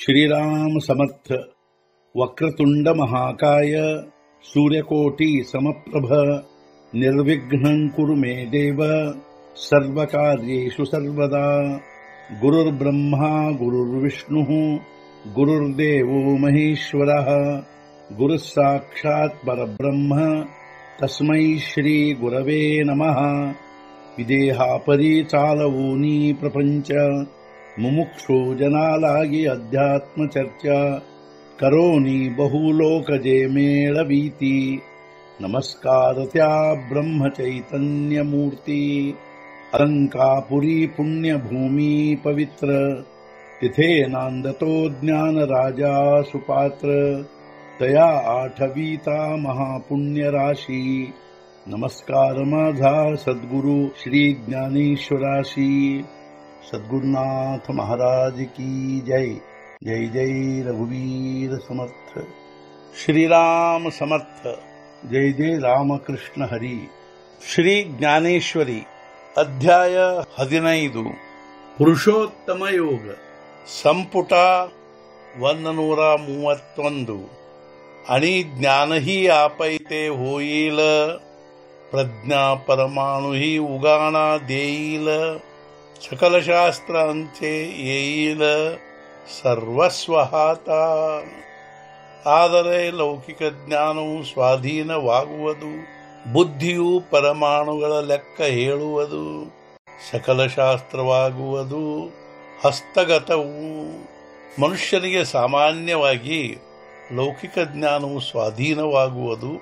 श्रीराम समर्थ। वक्रतुंड महाकाय सूर्यकोटि समप्रभ निर्विघ्नं कुरु मे देव सर्वकार्येषु सर्वदा। गुरुर्ब्रह्मा गुरुर्विष्णुः गुरुर्देवो महेश्वरः गुरुः साक्षात् परब्रह्म तस्मै श्री गुरवे नमः। विदेहापरि चालवूनी प्रपंच मुमुक्षु जनालागी अध्यात्म चर्चा करोनी बहुलोकजे मेळवीती। नमस्कार त्या ब्रह्म चैतन्य मूर्ती अलंकापुरी पुण्यभूमी पवित्र तिथे नांदतो ज्ञान राजा सुपात्र तया आठवीता महापुण्य राशी। नमस्कार माझा सद्गुरु श्री ज्ञानेश्वराशी। सद्गुरुनाथ महाराज की जय। जय जय रघुवीर समर्थ। श्रीराम समर्थ। जय जय रामकृष्ण हरी। ಶ್ರೀ ಜ್ಞಾನೇಶ್ವರಿ ಅಧ್ಯಾಯ 15 ಪುರುಷೋತ್ತಮ ಯೋಗ ಸಂಪುಟ 131 आणि ज्ञानही आपैते होईल प्रज्ञा परमाणुही उगाणा देईल सकल शास्त्रांचे येईल ಸರ್ವಸ್ವ ಹಾತ। ಆದರೆ ಲೌಕಿಕ ಜ್ಞಾನವು ಸ್ವಾಧೀನವಾಗುವುದು, ಬುದ್ಧಿಯು ಪರಮಾಣುಗಳ ಲೆಕ್ಕ ಹೇಳುವುದು, ಸಕಲ ಶಾಸ್ತ್ರವಾಗುವುದು ಹಸ್ತಗತವು। ಮನುಷ್ಯನಿಗೆ ಸಾಮಾನ್ಯವಾಗಿ ಲೌಕಿಕ ಜ್ಞಾನವು ಸ್ವಾಧೀನವಾಗುವುದು,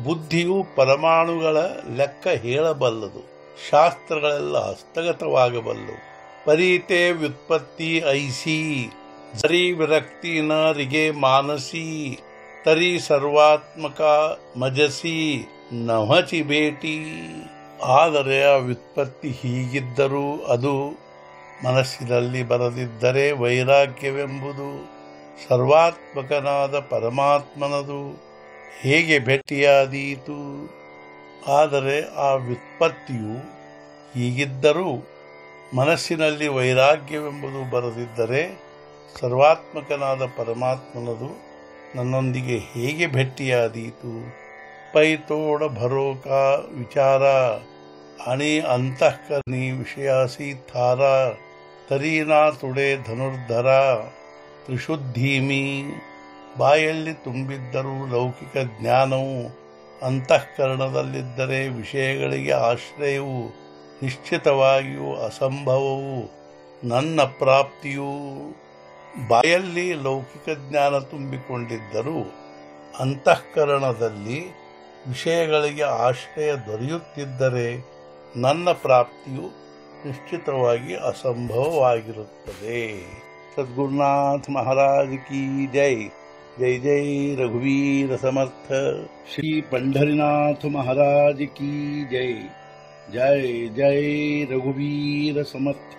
ಬುದ್ಧಿಯು ಪರಮಾಣುಗಳ ಲೆಕ್ಕ ಹೇಳಬಲ್ಲದು, ಶಾಸ್ತ್ರಗಳೆಲ್ಲ ಹಸ್ತಗತವಾಗಬಲ್ಲವು। परीते व्युत्पत्ती ऐसी जरी विरक्ती न रिगे मानसी तरी सर्वात्मಕ ಮಜಸಿ ನವಚಿ ಬೇಟಿ। ಆದರೆ ಆ ವ್ಯುತ್ಪತ್ತಿ ಹೀಗಿದ್ದರೂ ಅದು ಮನಸ್ಸಿನಲ್ಲಿ ಬರದಿದ್ದರೆ ವೈರಾಗ್ಯವೆಂಬುದು ಸರ್ವಾತ್ಮಕನಾದ ಪರಮಾತ್ಮನದು ಹೇಗೆ ಭೇಟಿಯಾದೀತು। ಆದರೆ ಆ ವ್ಯುತ್ಪತ್ತಿಯು ಹೀಗಿದ್ದರೂ ಮನಸ್ಸಿನಲ್ಲಿ ವೈರಾಗ್ಯವೆಂಬುದು ಬರದಿದ್ದರೆ ಸರ್ವಾತ್ಮಕನಾದ ಪರಮಾತ್ಮನದು ನನ್ನೊಂದಿಗೆ ಹೇಗೆ ಭೇಟಿಯಾದೀತು। ಪೈತೋಡ ಭರೋಕ ವಿಚಾರ आणि ಅಂತಃಕರಣಿ ವಿಷಯಾಸಿ ಥಾರ ತರೀನಾ ತುಡೆ ಧನುರ್ಧರ ತ್ರಿಶುದ್ಧೀಮಿ। ಬಾಯಲ್ಲಿ ತುಂಬಿದ್ದರೂ ಲೌಕಿಕ ಜ್ಞಾನವು ಅಂತಃಕರಣದಲ್ಲಿದ್ದರೆ ವಿಷಯಗಳಿಗೆ ಆಶ್ರಯವು ನಿಶ್ಚಿತವಾಗಿಯೂ ಅಸಂಭವವು ನನ್ನ ಪ್ರಾಪ್ತಿಯೂ। ಬಾಯಲ್ಲಿ ಲೌಕಿಕ ಜ್ಞಾನ ತುಂಬಿಕೊಂಡಿದ್ದರೂ ಅಂತಃಕರಣದಲ್ಲಿ ವಿಷಯಗಳಿಗೆ ಆಶ್ರಯ ದೊರೆಯುತ್ತಿದ್ದರೆ ನನ್ನ ಪ್ರಾಪ್ತಿಯು ನಿಶ್ಚಿತವಾಗಿ ಅಸಂಭವವಾಗಿರುತ್ತದೆ। ಸದ್ಗುರುನಾಥ ಮಹಾರಾಜ್ ಕಿ ಜೈ। ಜೈ ಜೈ ರಘುವೀರ ಸಮರ್ಥ। ಶ್ರೀ पंढरीनाथ महाराज की जय। जय जय रघुवीर समर्थ।